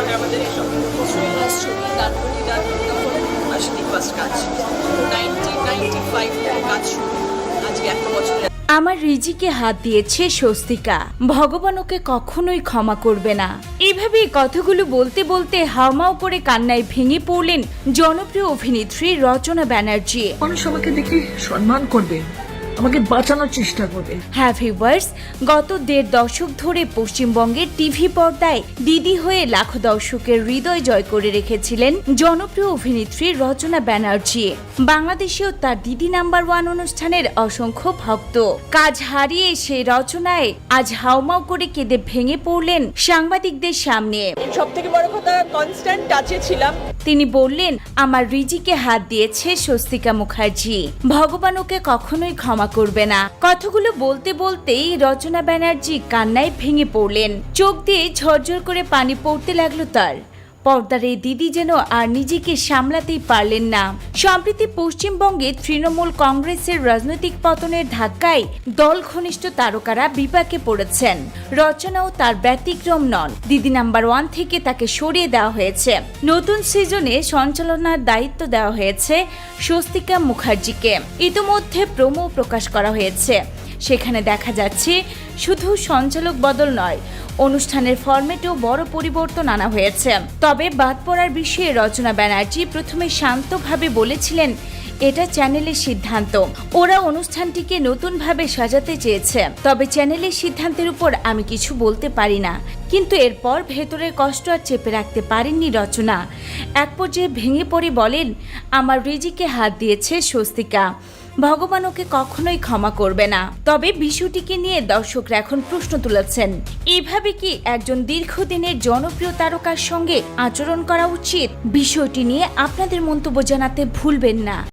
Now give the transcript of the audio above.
মানে আমাদের এইসব প্রশ্নবাস ছবি তারপর এটা তখন আসলে ফার্স্ট কাজ 1995 থেকে কাজ শুরু আজকে 1 বছর। আমার রিজিকে হাত দিয়েছে স্বস্তিকা, ভগবান ওকে কখনোই ক্ষমা করবে না। এভাবে কথাগুলো বলতে বলতে হাউমাউ করে কান্নায় ভেঙে পড়লেন জনপ্রিয় অভিনেত্রী রচনা ব্যানার্জি। মানুষ আমাকে দেখে সম্মান করবে, আমাকে বাঁচানোর চেষ্টা করবে। হ্যাঁ ভিউয়ার্স, গত 1.5 দশক ধরে পশ্চিমবঙ্গের টিভি পর্দায় দিদি হয়ে লাখো দর্শকের হৃদয় জয় করে রেখেছিলেন জনপ্রিয় অভিনেত্রী রচনা ব্যানার্জি। বাংলাদেশেও তার দিদি নাম্বার 1 অনুষ্ঠানের অসংখ্য ভক্ত। কাজ হারিয়ে সেই রচনায় আজ হাউমাউ করে কেঁদে ভেঙে পড়লেন সাংবাদিকদের সামনে। সব থেকে বড় কথা কনস্ট্যান্ট টাচে ছিলাম। তিনি বললেন, আমার রিজিকে হাত দিয়েছে স্বস্তিকা মুখার্জি, ভগবান ওকে কখনোই ক্ষমা করবে না। কথাগুলো বলতে বলতেই রচনা ব্যানার্জি কান্নায় ভেঙে পড়লেন। চোখ দিয়ে ঝরঝর করে পানি পড়তে লাগলো তার। পর্দার এই দিদি যেন আর নিজেকে সামলাতেই পারলেন না। সম্প্রতি পশ্চিমবঙ্গে তৃণমূল কংগ্রেসের রাজনৈতিক পতনের ধাক্কায় দল ঘনিষ্ঠ তারকারা বিপাকে পড়েছেন। রচনাও তার ব্যতিক্রম নন। দিদি নাম্বার 1 থেকে তাকে সরিয়ে দেওয়া হয়েছে। নতুন সিজনে সঞ্চালনার দায়িত্ব দেওয়া হয়েছে স্বস্তিকা মুখার্জিকে। ইতিমধ্যে প্রোমো প্রকাশ করা হয়েছে। সেখানে দেখা যাচ্ছে শুধু সঞ্চালক বদল নয়, অনুষ্ঠানের ফরম্যাটেও বড় পরিবর্তন আনা হয়েছে। তবে বাদ পড়ার বিষয়ে রচনা ব্যানার্জি প্রথমে শান্তভাবে বলেছিলেন, এটা চ্যানেলের সিদ্ধান্ত, ওরা অনুষ্ঠানটিকে নতুনভাবে সাজাতে চেয়েছে। তবে চ্যানেলের সিদ্ধান্তের উপর আমি কিছু বলতে পারি না। কিন্তু এরপর ভেতরের কষ্ট আর চেপে রাখতে পারেননি রচনা। এক পর্যায়ে ভেঙে পড়ে বলেন, আমার রিজিকে হাত দিয়েছে স্বস্তিকা, ভগবান ওকে কখনোই ক্ষমা করবে না। তবে বিষয়টিকে নিয়ে দর্শকরা এখন প্রশ্ন তুলেছেন, এভাবে কি একজন দীর্ঘদিনের জনপ্রিয় তারকার সঙ্গে আচরণ করা উচিত? বিষয়টি নিয়ে আপনাদের মন্তব্য জানাতে ভুলবেন না।